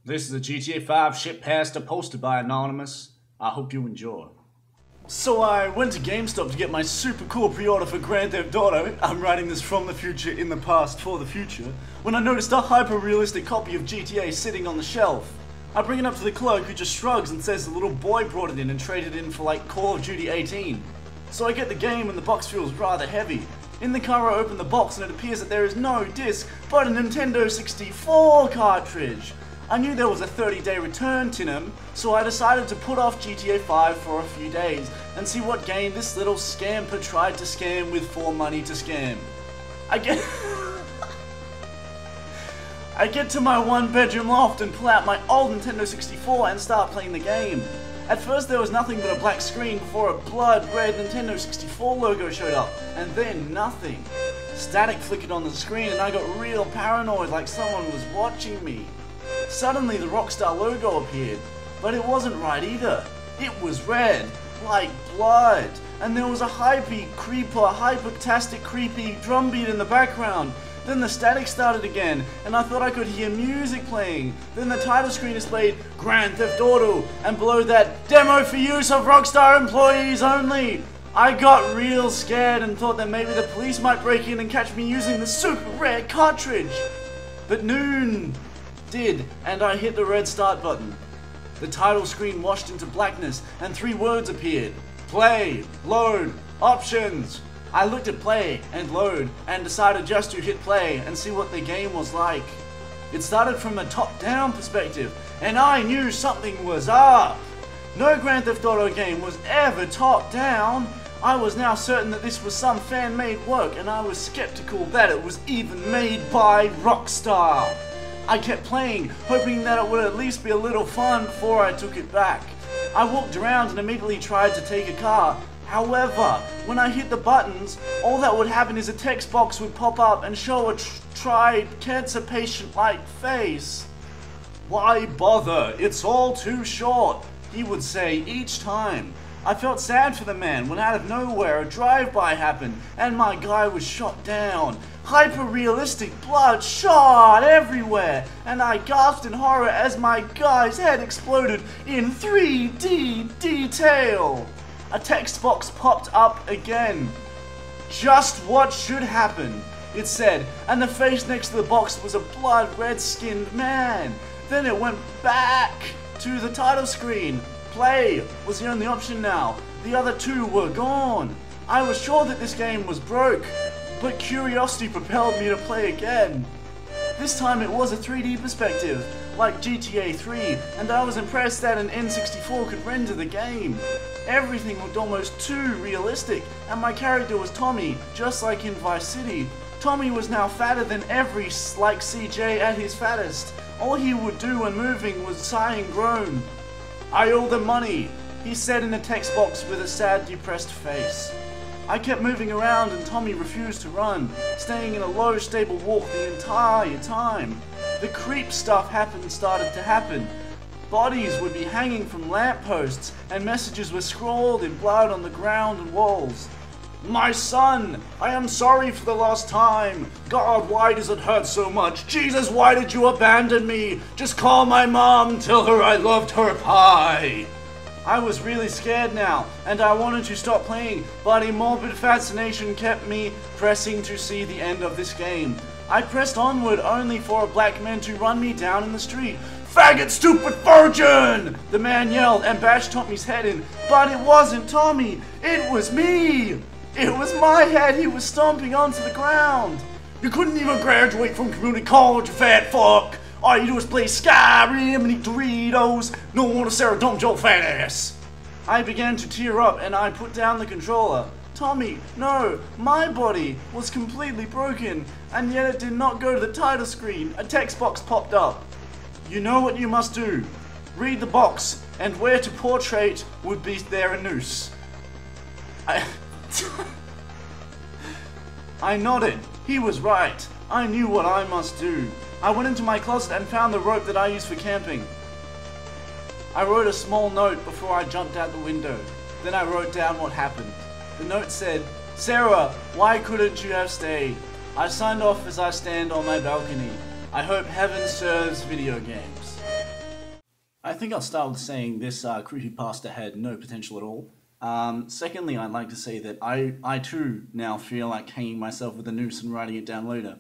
This is a GTA 5 Shitpasta posted by Anonymous. I hope you enjoy. So I went to GameStop to get my super cool pre-order for Grand Theft Auto. I'm writing this from the future, in the past, for the future, when I noticed a hyper-realistic copy of GTA sitting on the shelf. I bring it up to the clerk, who just shrugs and says the little boy brought it in and traded in for like Call of Duty 18. So I get the game and the box feels rather heavy. In the car I open the box and it appears that there is no disc, but a Nintendo 64 cartridge. I knew there was a 30-day return to them, so I decided to put off GTA 5 for a few days and see what game this little scamper tried to scam with for money to scam. I get to my one-bedroom loft and pull out my old Nintendo 64 and start playing the game. At first there was nothing but a black screen before a blood-red Nintendo 64 logo showed up, and then nothing. Static flickered on the screen and I got real paranoid, like someone was watching me. Suddenly the Rockstar logo appeared, but it wasn't right either. It was red, like blood, and there was a hyper-tastic creepy drum beat in the background. Then the static started again, and I thought I could hear music playing. Then the title screen displayed Grand Theft Auto, and below that, demo for use of Rockstar employees only. I got real scared and thought that maybe the police might break in and catch me using the super rare cartridge. But noon did, and I hit the red start button. The title screen washed into blackness, and 3 words appeared. Play, load, options. I looked at play and load and decided just to hit play and see what the game was like. It started from a top-down perspective, and I knew something was up. No Grand Theft Auto game was ever top-down. I was now certain that this was some fan-made work, and I was skeptical that it was even made by Rockstar. I kept playing, hoping that it would at least be a little fun before I took it back. I walked around and immediately tried to take a car. However, when I hit the buttons, all that would happen is a text box would pop up and show a tried cancer patient-like face. Why bother? It's all too short, he would say each time. I felt sad for the man when out of nowhere a drive-by happened and my guy was shot down. Hyper-realistic blood shot everywhere, and I gasped in horror as my guy's head exploded in 3D detail. A text box popped up again. Just what should happen, it said, and the face next to the box was a blood red-skinned man. Then it went back to the title screen. Play was the only option now. The other 2 were gone. I was sure that this game was broke, but curiosity propelled me to play again. This time it was a 3D perspective, like GTA 3, and I was impressed that an N64 could render the game. Everything looked almost too realistic, and my character was Tommy, just like in Vice City. Tommy was now fatter than every, like CJ at his fattest. All he would do when moving was sigh and groan. I owe them money, he said in a text box with a sad, depressed face. I kept moving around and Tommy refused to run, staying in a low, stable walk the entire time. The creep stuff started to happen. Bodies would be hanging from lampposts, and messages were scrawled in blood on the ground and walls. My son, I am sorry for the last time. God, why does it hurt so much? Jesus, why did you abandon me? Just call my mom, tell her I loved her pie. I was really scared now, and I wanted to stop playing, but a morbid fascination kept me pressing to see the end of this game. I pressed onward only for a black man to run me down in the street. Faggot, stupid virgin! The man yelled and bashed Tommy's head in, but it wasn't Tommy, it was me! It was my head he was stomping onto the ground. You couldn't even graduate from community college, you fat fuck! All you do is play Skyrim and eat Doritos. No one to Sarah dump your fat ass. I began to tear up and I put down the controller. Tommy, no, my body was completely broken, and yet it did not go to the title screen. A text box popped up. You know what you must do. Read the box, and where to portrait would be there a noose. I nodded. He was right. I knew what I must do. I went into my closet and found the rope that I use for camping. I wrote a small note before I jumped out the window. Then I wrote down what happened. The note said, Sarah, why couldn't you have stayed? I signed off as I stand on my balcony. I hope heaven serves video games. I think I'll start with saying this creepypasta had no potential at all. Secondly, I'd like to say that I too now feel like hanging myself with a noose and writing it down later.